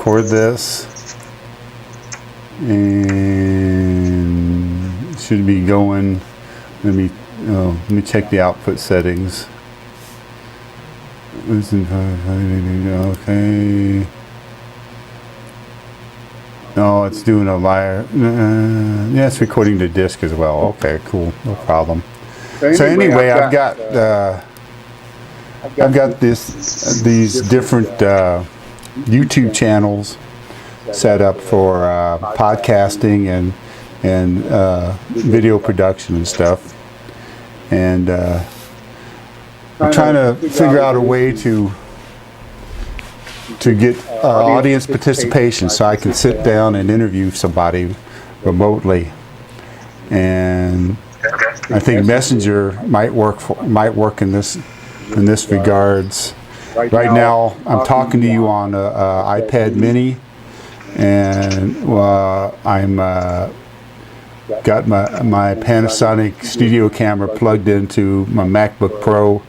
record this, and it should be going. Let me check the output settings. Okay. No, it's doing a live. Yeah, it's recording the disc as well. Okay, cool, no problem. So anyway, I've got these different YouTube channels set up for podcasting and video production and stuff, and I'm trying to figure out a way to get audience participation, so I can sit down and interview somebody remotely. And I think Messenger might work in this regards. Right now, I'm talking to you on a iPad Mini, and I'm got my Panasonic studio camera plugged into my MacBook Pro,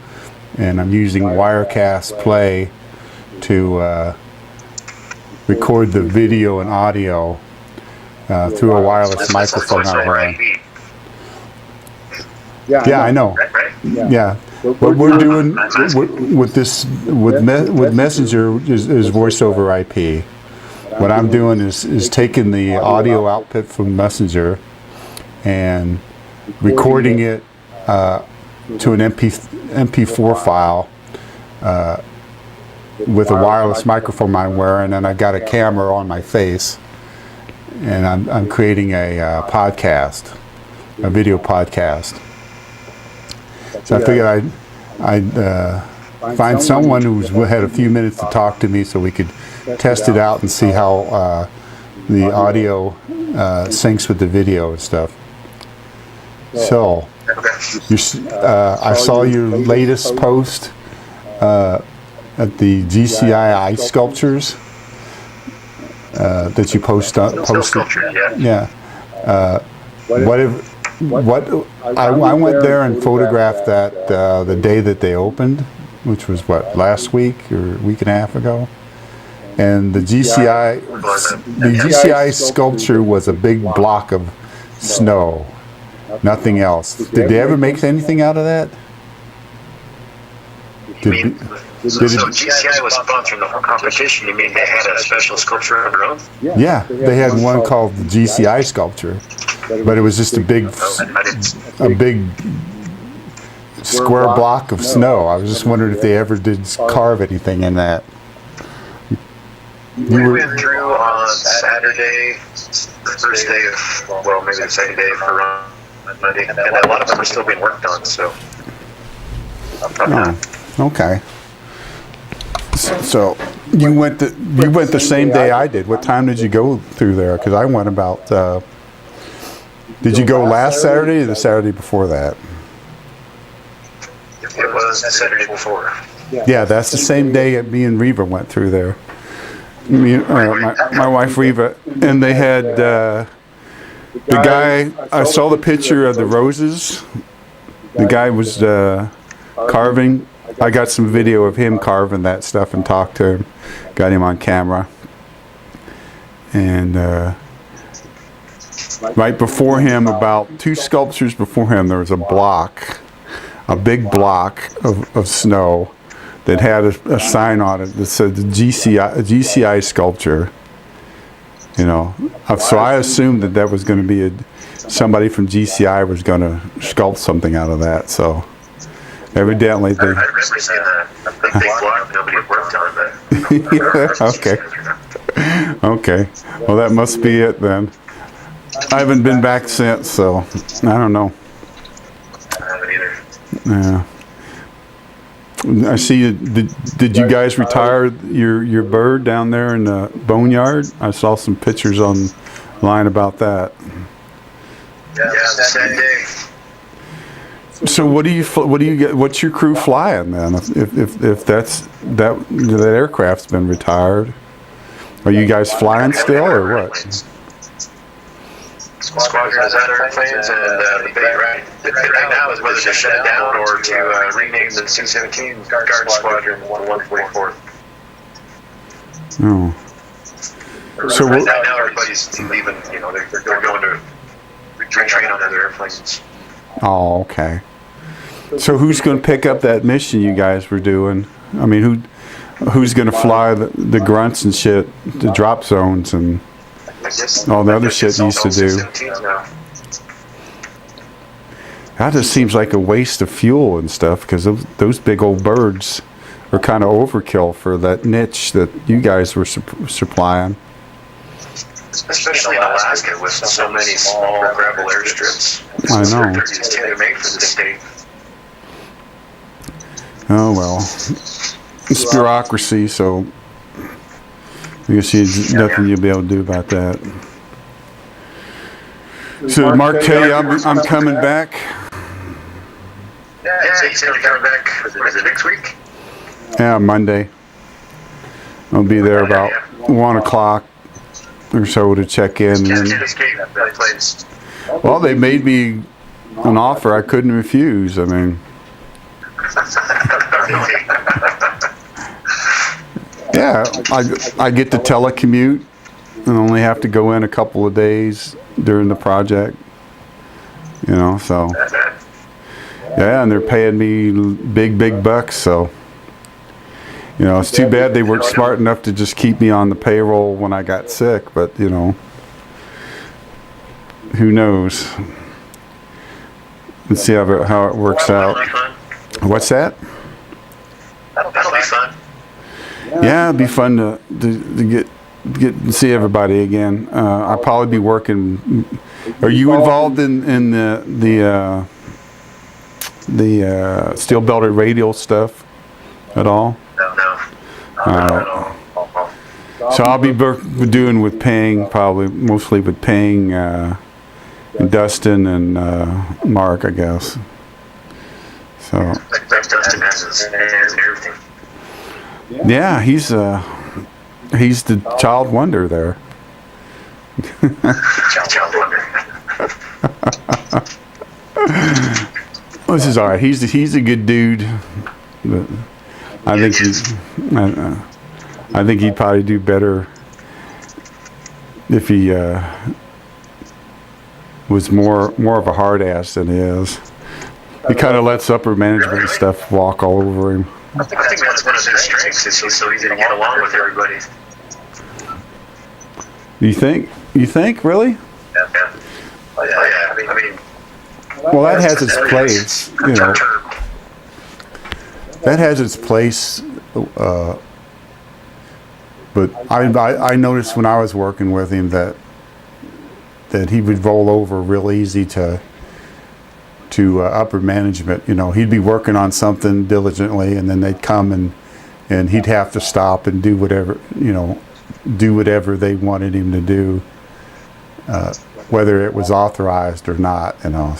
and I'm using Wirecast Play to record the video and audio through a wireless microphone I run. Yeah, I know. Yeah, what we're doing with Messenger is voice over IP. What I'm doing is taking the audio output from Messenger and recording it to an MP4 file with a wireless microphone I'm wearing, and I got a camera on my face, and I'm creating a podcast, a video podcast. So I figured I'd find someone who had a few minutes to talk to me, so we could test it out and see how the audio syncs with the video and stuff. So I saw your latest post at the GCI ice sculptures that you posted. Yeah. I went there and photographed that the day that they opened, which was what, last week or a week and a half ago. And the GCI sculpture was a big block of snow, nothing else. Did they ever make anything out of that? So GCI was sponsoring the whole competition. You mean they had a special sculpture of their own? Yeah, they had one called the GCI sculpture, but it was just a big square block of snow. I was just wondering if they ever did carve anything in that. We went through on Saturday, the first day of, well, maybe the second day for Monday, and a lot of them are still being worked on. So. Oh, okay. So you went the same day I did. What time did you go through there? Because I went about. Did you go last Saturday or the Saturday before that? It was the Saturday before. Yeah, that's the same day me and Reva went through there. My wife Reva, and they had the guy. I saw the picture of the roses. The guy was carving. I got some video of him carving that stuff and talked to him. Got him on camera. And right before him, about 2 sculptures before him, there was a big block of snow that had a sign on it that said the GCI sculpture. You know, so I assumed that was going to be somebody from GCI was going to sculpt something out of that. So. Evidently, they. I've never seen a big block nobody worked on that. Yeah, okay. Well, that must be it then. I haven't been back since, so I don't know. I haven't either. Yeah. I see you. Did you guys retire your bird down there in the boneyard? I saw some pictures online about that. Yeah, the same day. So what do you get? What's your crew flying then? If that aircraft's been retired, are you guys flying still or what? Squadron has had airplanes, and the debate right now is whether to shut it down or to rename the C-17 Guard Squadron 144. Oh. So right now everybody's leaving. You know, they're going to retrain on other airplanes. Oh, okay. So who's going to pick up that mission you guys were doing? I mean, who's going to fly the grunts and shit, the drop zones and all the other shit you used to do? That just seems like a waste of fuel and stuff, because those big old birds are kind of overkill for that niche that you guys were supplying. Especially in Alaska with so many small gravel airstrips. I know. They're just tailor-made for the state. Oh well, it's bureaucracy, so I guess there's nothing you'll be able to do about that. So did Mark tell you I'm coming back? Yeah, he's going to be coming back. Is it next week? Yeah, Monday. I'll be there about 1 o'clock or so to check in. Can't escape that place. Well, they made me an offer I couldn't refuse. I mean, yeah, I get to telecommute and only have to go in a couple of days during the project. You know, so yeah, and they're paying me big bucks. So you know, it's too bad they weren't smart enough to just keep me on the payroll when I got sick. But you know, who knows? Let's see how it works out. What's that? That'll be fun. Yeah, it'd be fun to get and see everybody again. I'll probably be working. Are you involved in the steel belted radial stuff at all? No. Alright. So I'll be doing with Pang, probably mostly with Pang, and Dustin and Mark, I guess. So. Dustin has his hands and everything. Yeah, he's the child wonder there. Child wonder. Well, this is all right. He's a good dude. But I think he'd probably do better if he was more of a hard ass than he is. He kind of lets upper management and stuff walk all over him. I think that's one of his strengths, is he's so easy to get along with everybody. You think? Really? Yeah. Oh, yeah. I mean, well, that has its place, you know. That has its place, but I noticed when I was working with him that he would roll over real easy to upper management. You know, he'd be working on something diligently, and then they'd come and he'd have to stop and do whatever they wanted him to do, whether it was authorized or not. You know,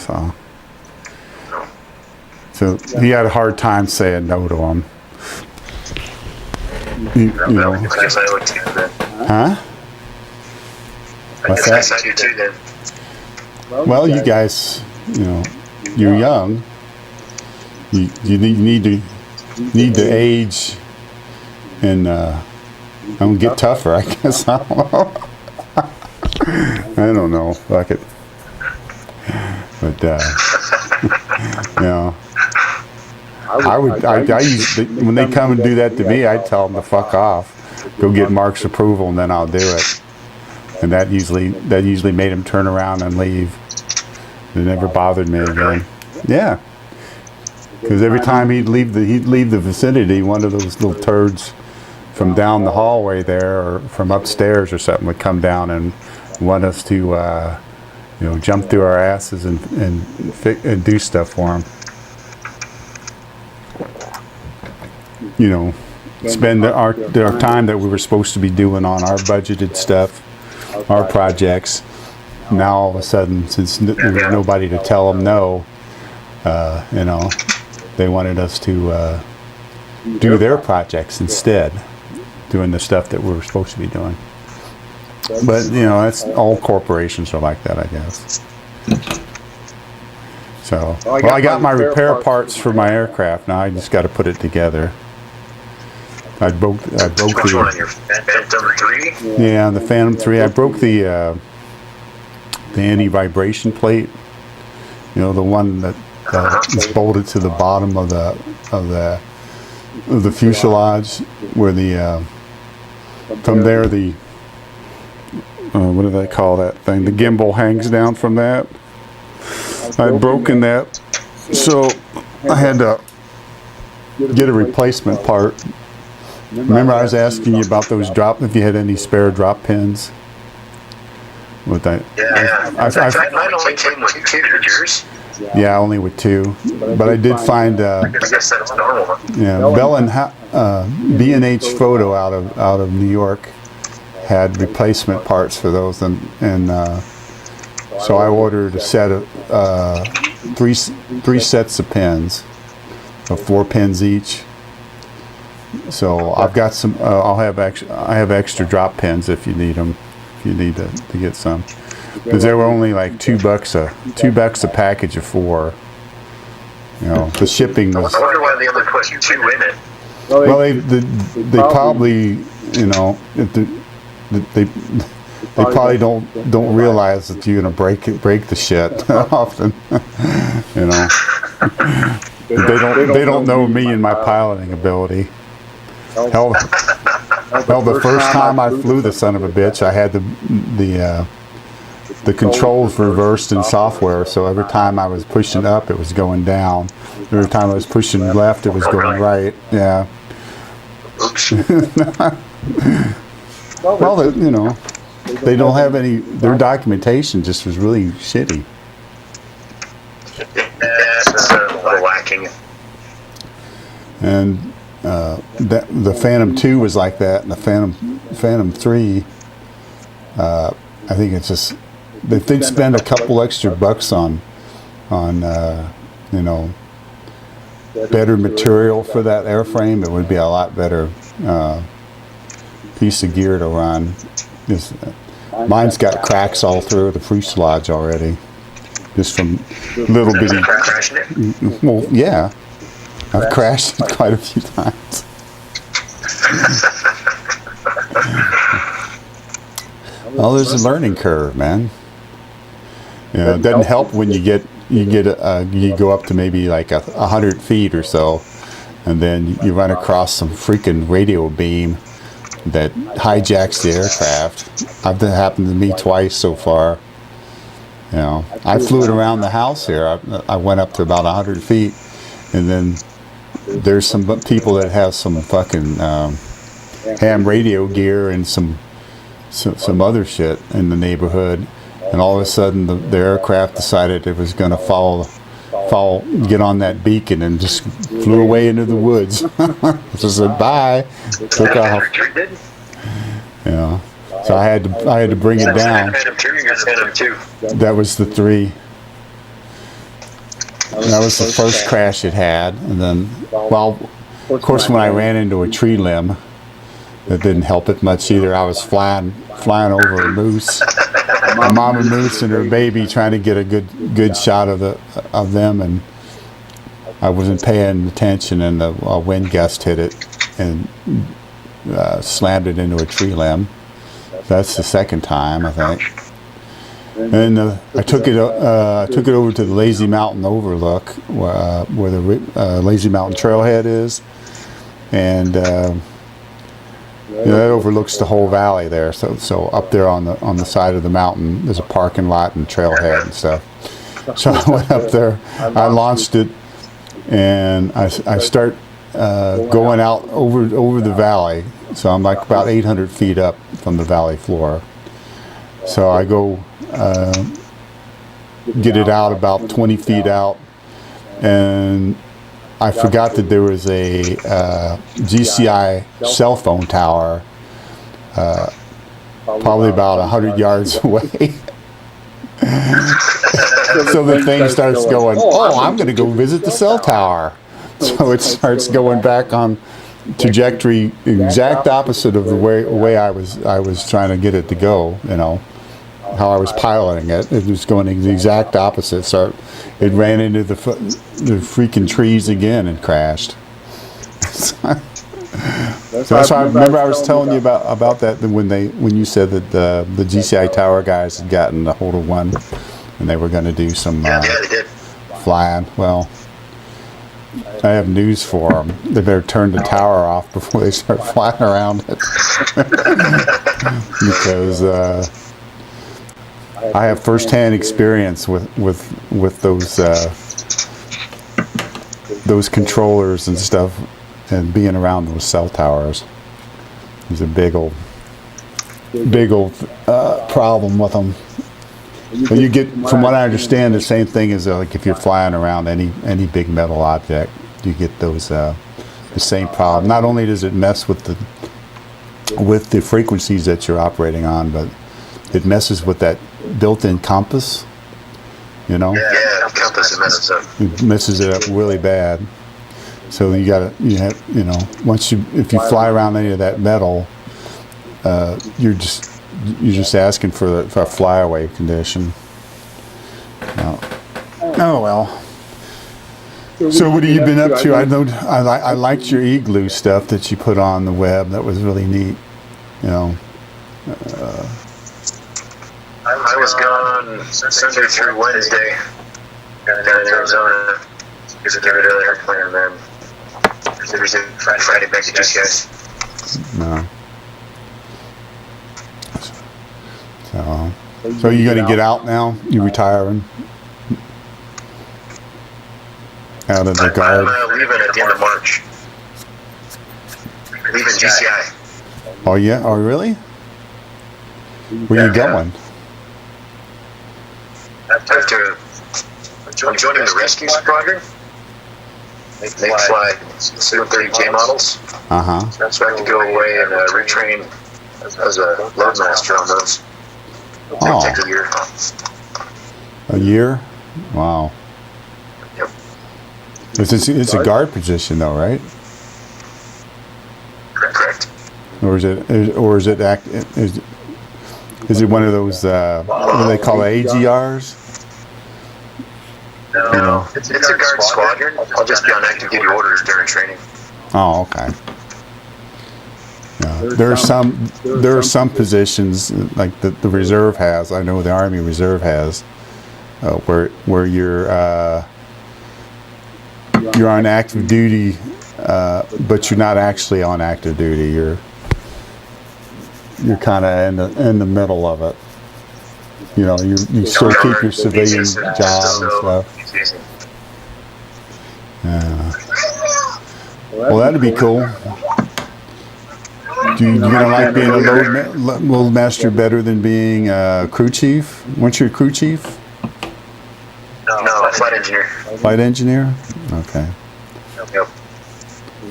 so he had a hard time saying no to him. You know. I guess I would too then. Huh? I guess I do too then. Well, you guys, you know, you're young. You need to age and get tougher, I guess. I don't know. Fuck it. But you know, I used to, when they come and do that to me, I'd tell them to fuck off, go get Mark's approval, and then I'll do it. And that usually made him turn around and leave. It never bothered me again. Yeah, because every time he'd leave the vicinity, one of those little turds from down the hallway there or from upstairs or something would come down and want us to jump through our asses and do stuff for him. You know, spend our time that we were supposed to be doing on our budgeted stuff, our projects. Now all of a sudden, since there was nobody to tell them no, they wanted us to do their projects instead, doing the stuff that we were supposed to be doing. But you know, that's all corporations are like that, I guess. So, well, I got my repair parts for my aircraft now. I just got to put it together. I broke Which one on the your Phantom 3? yeah, the Phantom 3. I broke the anti-vibration plate. You know, the one that is bolted to the bottom of the fuselage, where the from there the what do they call that thing? The gimbal hangs down from that. I'd broken that, so I had to get a replacement part. Remember, I was asking you about those if you had any spare drop pins. With that, Mine only came with 2. Did yours? yeah, only with 2, but I did find I guess that's normal. yeah, Bell and B&H Photo out of New York had replacement parts for those, and so I ordered a set of 3 sets of pins, of 4 pins each. So I've got some. I have extra drop pins if you need them. If you need to get some, because they were only like $2 a package of 4. You know, the shipping was. I wonder why they only put 2 in it. Well, they probably, you know, they probably don't realize that you're gonna break the shit often. You know, they don't know me and my piloting ability. Hell, the first time I flew the son of a bitch, I had the controls reversed in software, so every time I was pushing up, it was going down. Every time I was pushing left, it was going right. Yeah. Oops. Well, you know, they don't have any. Their documentation just was really shitty. Yeah, it's a little lacking. And the Phantom 2 was like that, and the Phantom 3. I think it's just if they'd spend a couple extra bucks on you know, better material for that airframe, it would be a lot better piece of gear to run. Mine's got cracks all through the fuselage already, just from little bitty. Crashing it? Well, yeah, I've crashed it quite a few times. Well, there's a learning curve, man. You know, it doesn't help when you go up to maybe like 100 feet or so, and then you run across some freaking radio beam that hijacks the aircraft. That happened to me twice so far. You know, I flew it around the house here. I went up to about 100 feet, and then there's some people that have some fucking ham radio gear and some other shit in the neighborhood, and all of a sudden the aircraft decided it was going to get on that beacon and just flew away into the woods. Just said bye, took off. Yeah, so I had to bring it down. That was the 3. That was the first crash it had, and then, well, of course, when I ran into a tree limb, that didn't help it much either. I was flying over a moose, a mama moose and her baby, trying to get a good shot of them, and I wasn't paying attention, and the wind gust hit it and slammed it into a tree limb. That's the second time, I think. And I took it over to the Lazy Mountain Overlook, where the Lazy Mountain Trailhead is, and you know, that overlooks the whole valley there. So up there on the side of the mountain, there's a parking lot and trailhead and stuff. So I went up there, I launched it, and I start going out over the valley. So I'm like about 800 feet up from the valley floor. So I go get it out about 20 feet out, and I forgot that there was a GCI cell phone tower probably about 100 yards away. So the thing starts going, oh, I'm going to go visit the cell tower. So it starts going back on trajectory exact opposite of the way I was trying to get it to go, you know, how I was piloting it. It was going the exact opposite. So it ran into the freaking trees again and crashed. So that's why I remember I was telling you about that when you said that the GCI Tower guys had gotten a hold of one and they were going to do some Yeah, they did. flying. Well, I have news for them. They better turn the tower off before they start flying around it. Because I have first-hand experience with those controllers and stuff, and being around those cell towers. There's a big old problem with them. But you get, from what I understand, the same thing as like if you're flying around any big metal object, you get those the same problem. Not only does it mess with the frequencies that you're operating on, but it messes with that built-in compass. You know. Yeah, compass it messes up. It messes it up really bad. So if you fly around any of that metal, you're just asking for a flyaway condition. Oh well. So what have you been up to? I know I liked your igloo stuff that you put on the web. That was really neat. You know. I was gone Sunday through Wednesday down in Arizona. Because I gave it another airplane, and then Thursday, Friday back to GCI. No. So you gonna get out now? You retiring? Out of the guard? I'm leaving at the end of March. Leaving GCI. Oh yeah? Oh really? Where you going? I'm joining the rescue squadron. They fly C-130J models. Uh-huh. So I have to go away and retrain as a loadmaster on those. It'll take a year. A year? Wow. Yep. It's a guard position though, right? Correct. Or is it one of those what do they call it, AGRs? No, You know. it's a guard squadron. I'll just be on active duty orders during training. Oh, okay. Yeah. There are some positions like the reserve has. I know the Army Reserve has where you're on active duty, but you're not actually on active duty. You're kind of in the middle of it. You know, you still keep your civilian job and stuff. Yeah. Well, that'd be cool. Do you gonna like being a load master better than being a crew chief? Weren't you a crew chief? No, flight engineer. Flight engineer? Okay. Yep.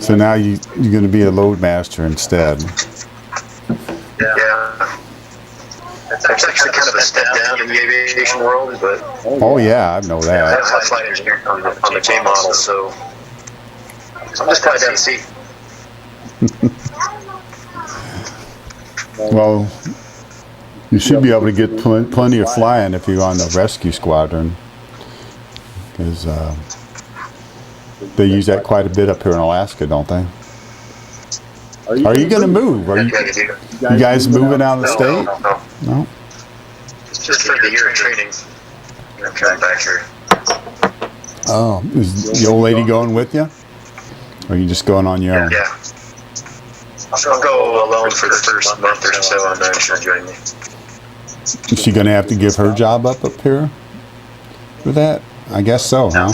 So now you're going to be a load master instead. Yeah. It's actually kind of a step down in the aviation world, but Oh yeah, I know I that. was a flight engineer on the J model, so I'm just flying down the sea. Well, you should be able to get plenty of flying if you're on the rescue squadron, because they use that quite a bit up here in Alaska, don't they? Are you going to move? Are you guys moving out of the state? No. Just for the year of training. I'm coming back here. Oh, is the old lady going with you? Or are you just going on your own? Yeah. I'll go alone for the first month or so, and then she'll join me. Is she going to have to give her job up here for that? I guess so, huh?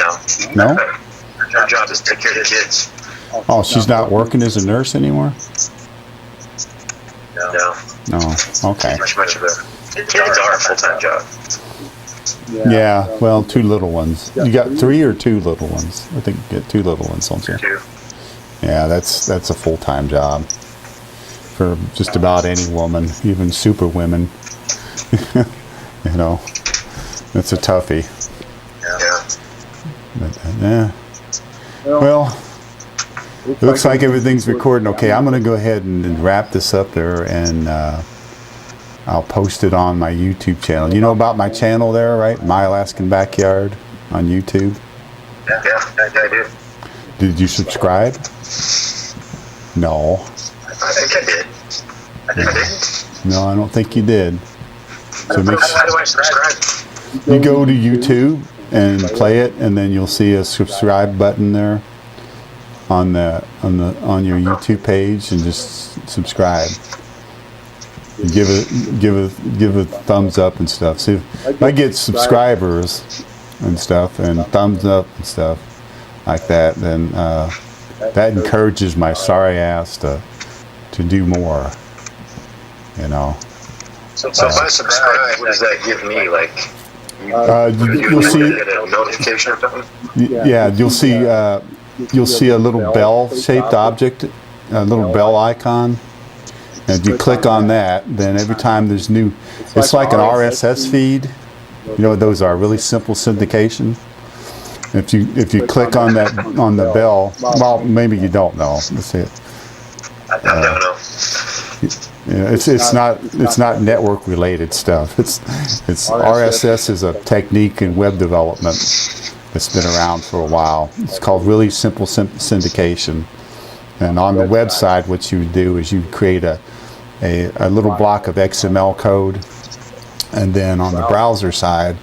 No. No? Her job is to take care of the kids. Oh, she's not working as a nurse anymore? No. No. Okay. Much of a kids are a full-time job. Yeah, well, 2 little ones. You got 3 or 2 little ones? I think you get 2 little ones, don't you? 2. Yeah, that's a full-time job for just about any woman, even super women. You know, it's a toughie. Yeah. But, yeah. Well, it looks like everything's recording okay. I'm going to go ahead and wrap this up there, and I'll post it on my YouTube channel. You know about my channel there, right? MyAlaskaBackYard on YouTube. Yeah, I do. Did you subscribe? No. I think I did. I didn't. No, I don't think you did. So make sure How do I subscribe? you go to YouTube and play it, and then you'll see a subscribe button there on your YouTube page, and just subscribe. Give a thumbs up and stuff. See, if I get subscribers and stuff, and thumbs up and stuff like that, then that encourages my sorry ass to do more. You know. So if I subscribe, what does that give me? Like, You'll see. Get a notification or something? Yeah, you'll see a little bell-shaped object, a little bell icon. And if you click on that, then every time there's new, it's like an RSS feed. You know what those are? Really simple syndication. If you click on that on the bell, well, maybe you don't know. Let's see it. I don't know. Yeah, it's not network related stuff. It's RSS is a technique in web development that's been around for a while. It's called really simple syndication. And on the website, what you would do is you create a little block of XML code, and then on the browser side,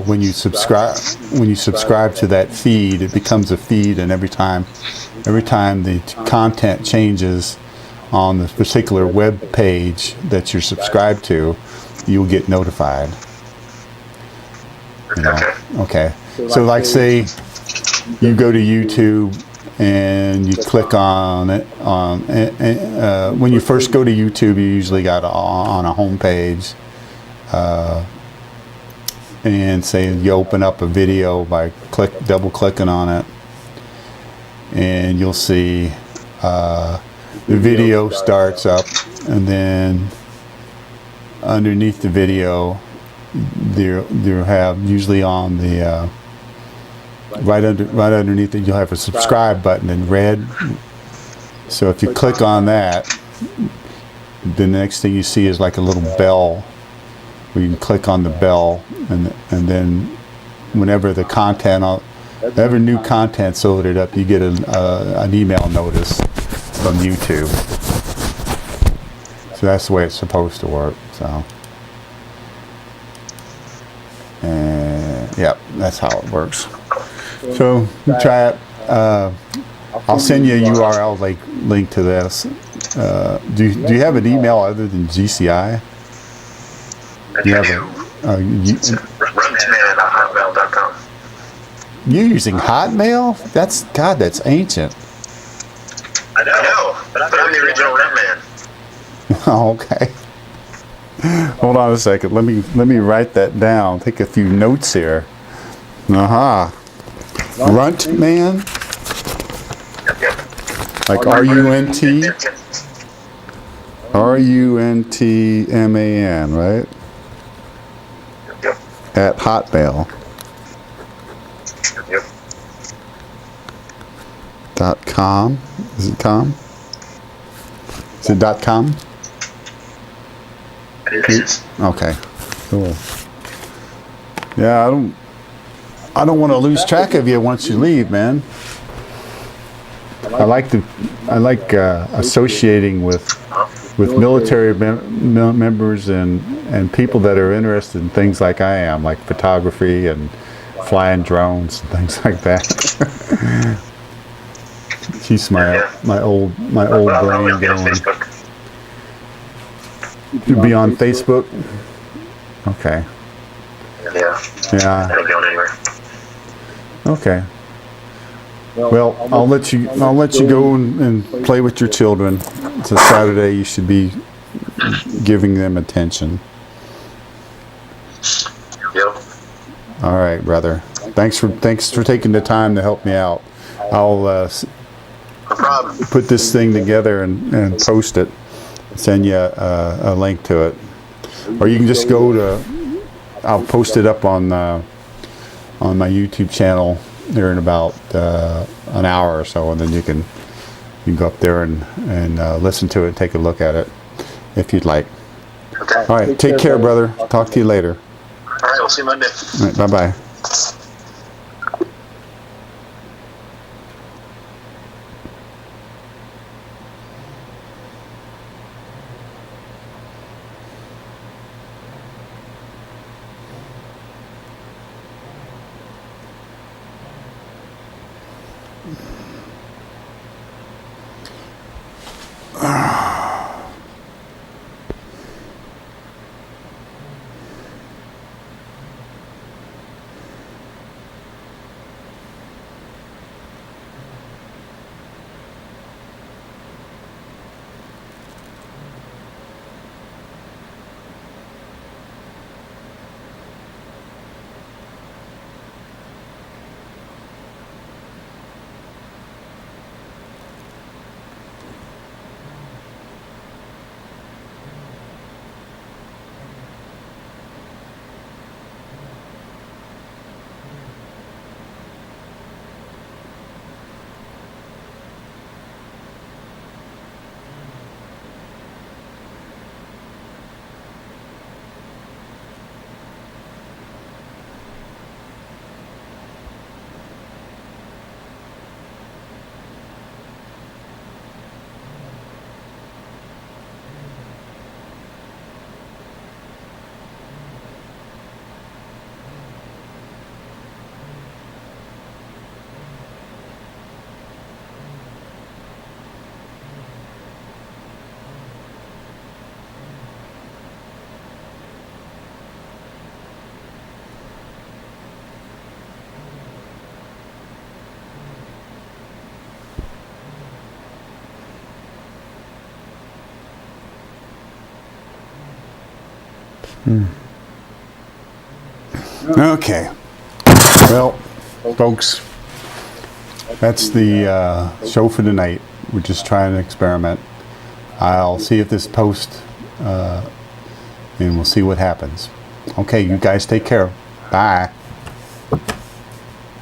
when you subscribe to that feed, it becomes a feed, and every time the content changes on the particular web page that you're subscribed to, you'll get notified. You know? Okay. So like say you go to YouTube and you click on it when you first go to YouTube, you usually got on a home page, and say you open up a video by double clicking on it, and you'll see the video starts up, and then underneath the video there have usually on the right underneath it, you'll have a subscribe button in red. So if you click on that, the next thing you see is like a little bell where you can click on the bell, and then whenever whenever new content's loaded up, you get an email notice from YouTube. So that's the way it's supposed to work. So, and yep, that's how it works. So try it. I'll send you a URL link to this. Do you have an email other than GCI? Do you have runtman@hotmail.com. You're using Hotmail? That's ancient. I know, but I'm the original Runtman. Oh, okay. Hold on a second. Let me write that down. Take a few notes here. Aha. Runtman? Yep. Like R-U-N-T? R-U-N-T-M-A-N, right? Yep. At Hotmail. Yep. .com? Is it com? Is it .com? It is. Okay. Cool. Yeah, I don't want to lose track of you once you leave, man. I like associating with military members and people that are interested in things like I am, like photography and flying drones and things like that. Keeps my old brain going. To be on Facebook? Okay. Yeah. Yeah. I ain't going anywhere. Okay. Well, I'll let you go and play with your children. It's a Saturday. You should be giving them attention. Yep. All right, brother. Thanks for taking the time to help me out. I'll No problem. put this thing together and post it. Send you a link to it, or you can just go to. I'll post it up on my YouTube channel there in about an hour or so, and then you can go up there and listen to it and take a look at it if you'd like. Okay. All right, take care, brother. Talk to you later. All right, we'll see you Monday. All right, bye-bye. Okay. Well, folks, that's the show for tonight. We're just trying to experiment. I'll see if this posts, and we'll see what happens. Okay, you guys take care. Bye.